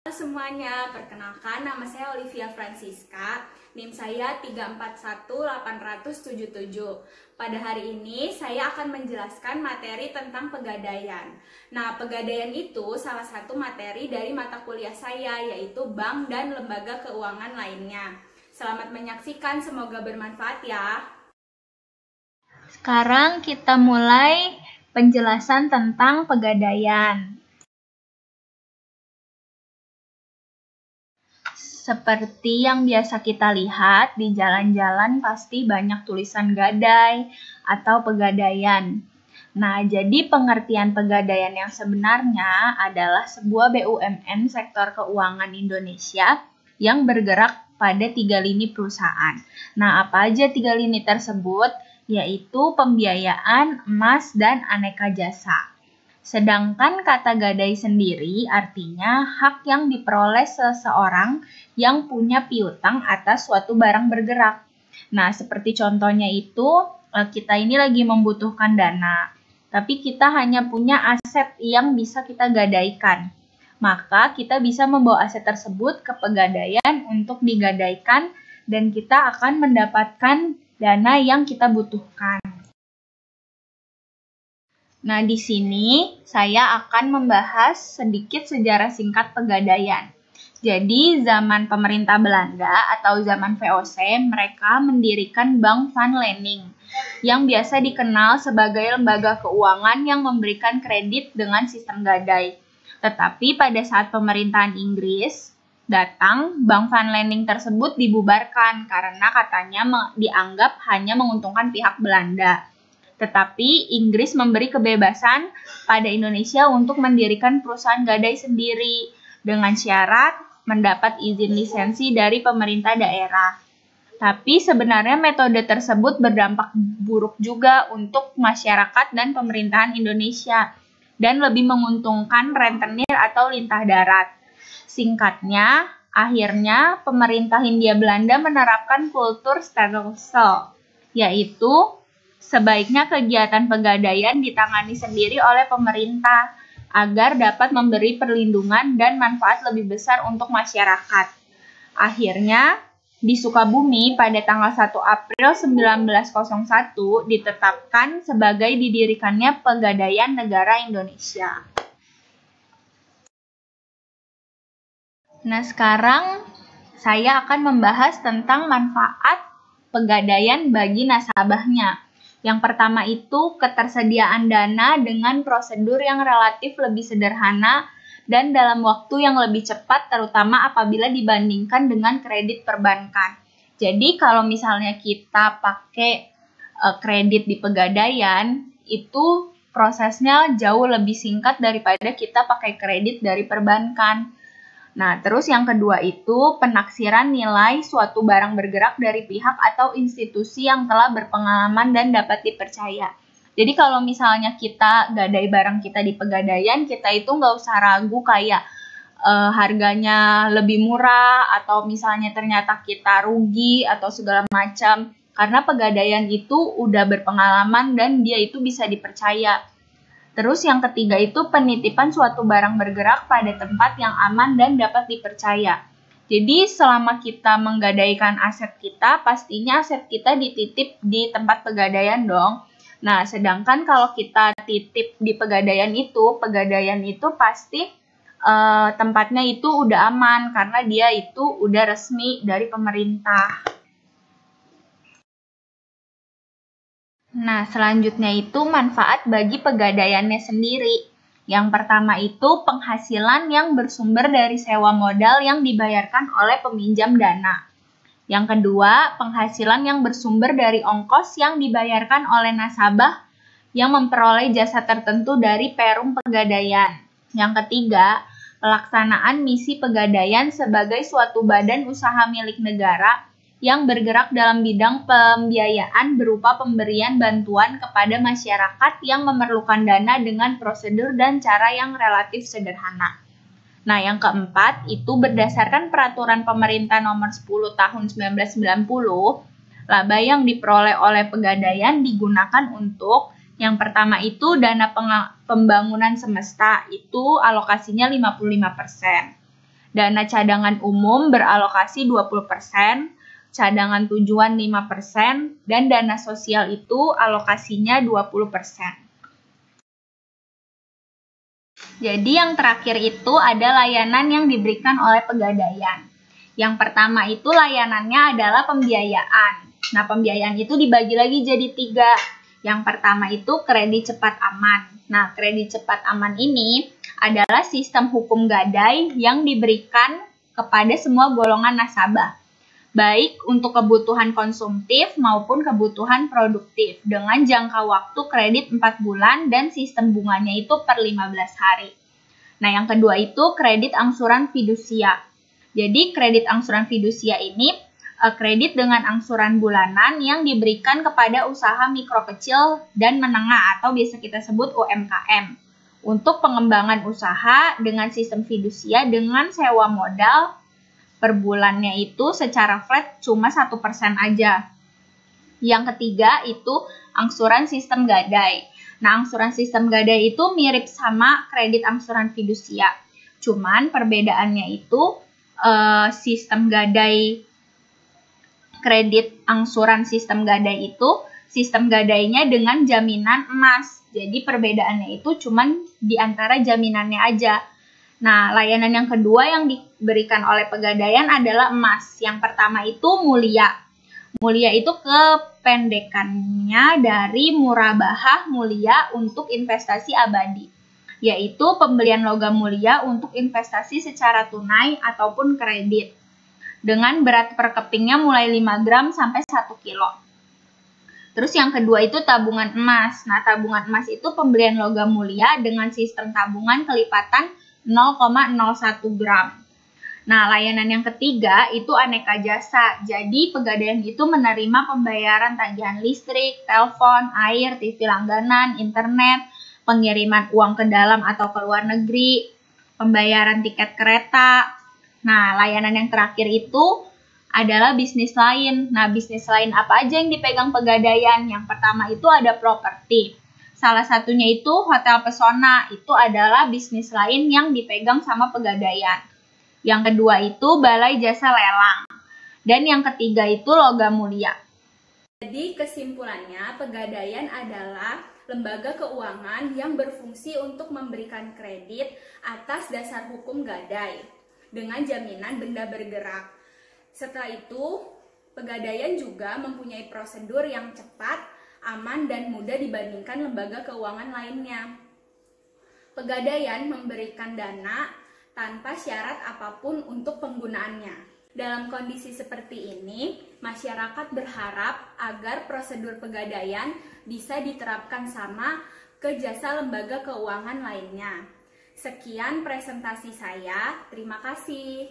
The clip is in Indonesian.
Halo semuanya, perkenalkan nama saya Olivia Francisca, NIM saya 341877. Pada hari ini saya akan menjelaskan materi tentang pegadaian. Nah, pegadaian itu salah satu materi dari mata kuliah saya, yaitu bank dan lembaga keuangan lainnya. Selamat menyaksikan, semoga bermanfaat ya. Sekarang kita mulai penjelasan tentang pegadaian. Seperti yang biasa kita lihat, di jalan-jalan pasti banyak tulisan gadai atau pegadaian. Nah, jadi pengertian pegadaian yang sebenarnya adalah sebuah BUMN sektor keuangan Indonesia yang bergerak pada 3 lini perusahaan. Nah, apa aja 3 lini tersebut? Yaitu pembiayaan, emas, dan aneka jasa. Sedangkan kata gadai sendiri artinya hak yang diperoleh seseorang yang punya piutang atas suatu barang bergerak. Nah, seperti contohnya itu, kita ini lagi membutuhkan dana, tapi kita hanya punya aset yang bisa kita gadaikan. Maka kita bisa membawa aset tersebut ke pegadaian untuk digadaikan dan kita akan mendapatkan dana yang kita butuhkan. Nah, di sini saya akan membahas sedikit sejarah singkat pegadaian. Jadi, zaman pemerintah Belanda atau zaman VOC, mereka mendirikan Bank van Lening, yang biasa dikenal sebagai lembaga keuangan yang memberikan kredit dengan sistem gadai. Tetapi pada saat pemerintahan Inggris datang, Bank van Lening tersebut dibubarkan karena katanya dianggap hanya menguntungkan pihak Belanda. Tetapi Inggris memberi kebebasan pada Indonesia untuk mendirikan perusahaan gadai sendiri dengan syarat mendapat izin lisensi dari pemerintah daerah. Tapi sebenarnya metode tersebut berdampak buruk juga untuk masyarakat dan pemerintahan Indonesia dan lebih menguntungkan rentenir atau lintah darat. Singkatnya, akhirnya pemerintah Hindia Belanda menerapkan kultur stelsel, yaitu sebaiknya kegiatan pegadaian ditangani sendiri oleh pemerintah agar dapat memberi perlindungan dan manfaat lebih besar untuk masyarakat. Akhirnya, di Sukabumi pada tanggal 1 April 1901 ditetapkan sebagai didirikannya Pegadaian Negara Indonesia. Nah, sekarang saya akan membahas tentang manfaat pegadaian bagi nasabahnya. Yang pertama itu ketersediaan dana dengan prosedur yang relatif lebih sederhana dan dalam waktu yang lebih cepat, terutama apabila dibandingkan dengan kredit perbankan. Jadi kalau misalnya kita pakai kredit di pegadaian, itu prosesnya jauh lebih singkat daripada kita pakai kredit dari perbankan. Nah, terus yang kedua itu penaksiran nilai suatu barang bergerak dari pihak atau institusi yang telah berpengalaman dan dapat dipercaya. Jadi kalau misalnya kita gadai barang kita di pegadaian, kita itu nggak usah ragu kayak harganya lebih murah atau misalnya ternyata kita rugi atau segala macam. Karena pegadaian itu udah berpengalaman dan dia itu bisa dipercaya. Terus yang ketiga itu penitipan suatu barang bergerak pada tempat yang aman dan dapat dipercaya. Jadi selama kita menggadaikan aset kita, pastinya aset kita dititip di tempat pegadaian dong. Nah, sedangkan kalau kita titip di pegadaian itu pasti tempatnya itu udah aman karena dia itu udah resmi dari pemerintah. Nah, selanjutnya itu manfaat bagi pegadaiannya sendiri. Yang pertama itu penghasilan yang bersumber dari sewa modal yang dibayarkan oleh peminjam dana. Yang kedua, penghasilan yang bersumber dari ongkos yang dibayarkan oleh nasabah yang memperoleh jasa tertentu dari perum pegadaian. Yang ketiga, pelaksanaan misi pegadaian sebagai suatu badan usaha milik negara yang bergerak dalam bidang pembiayaan berupa pemberian bantuan kepada masyarakat yang memerlukan dana dengan prosedur dan cara yang relatif sederhana. Nah, yang keempat itu berdasarkan peraturan pemerintah nomor 10 tahun 1990, laba yang diperoleh oleh pegadaian digunakan untuk yang pertama itu dana pembangunan semesta, itu alokasinya 55%. Dana cadangan umum beralokasi 20%, cadangan tujuan 5%, dan dana sosial itu alokasinya 20%. Jadi yang terakhir itu ada layanan yang diberikan oleh Pegadaian. Yang pertama itu layanannya adalah pembiayaan. Nah, pembiayaan itu dibagi lagi jadi 3. Yang pertama itu kredit cepat aman. Nah, kredit cepat aman ini adalah sistem hukum gadai yang diberikan kepada semua golongan nasabah, baik untuk kebutuhan konsumtif maupun kebutuhan produktif, dengan jangka waktu kredit 4 bulan dan sistem bunganya itu per 15 hari. Nah, yang kedua itu kredit angsuran fidusia. Jadi, kredit angsuran fidusia ini kredit dengan angsuran bulanan yang diberikan kepada usaha mikro kecil dan menengah atau biasa kita sebut UMKM untuk pengembangan usaha dengan sistem fidusia dengan sewa modal per bulannya itu secara flat cuma 1% aja. Yang ketiga itu angsuran sistem gadai. Nah, angsuran sistem gadai itu mirip sama kredit angsuran fidusia. Cuman perbedaannya itu sistem gadai, kredit angsuran sistem gadai itu sistem gadainya dengan jaminan emas. Jadi perbedaannya itu cuman di antara jaminannya aja. Nah, layanan yang kedua yang diberikan oleh Pegadaian adalah emas. Yang pertama itu mulia. Mulia itu kependekannya dari murabahah mulia untuk investasi abadi, yaitu pembelian logam mulia untuk investasi secara tunai ataupun kredit, dengan berat per kepingnya mulai 5 gram sampai 1 kilo. Terus yang kedua itu tabungan emas. Nah, tabungan emas itu pembelian logam mulia dengan sistem tabungan kelipatan 0,01 gram. Nah, layanan yang ketiga itu aneka jasa. Jadi, Pegadaian itu menerima pembayaran tagihan listrik, telepon, air, TV langganan, internet, pengiriman uang ke dalam atau ke luar negeri, pembayaran tiket kereta. Nah, layanan yang terakhir itu adalah bisnis lain. Nah, bisnis lain apa aja yang dipegang Pegadaian? Yang pertama itu ada properti. Salah satunya itu Hotel Pesona. Itu adalah bisnis lain yang dipegang sama Pegadaian. Yang kedua itu Balai Jasa Lelang. Dan yang ketiga itu Logam Mulia. Jadi kesimpulannya, Pegadaian adalah lembaga keuangan yang berfungsi untuk memberikan kredit atas dasar hukum gadai dengan jaminan benda bergerak. Setelah itu, Pegadaian juga mempunyai prosedur yang cepat, aman, dan mudah dibandingkan lembaga keuangan lainnya. Pegadaian memberikan dana tanpa syarat apapun untuk penggunaannya. Dalam kondisi seperti ini, masyarakat berharap agar prosedur Pegadaian bisa diterapkan sama ke jasa lembaga keuangan lainnya. Sekian presentasi saya, terima kasih.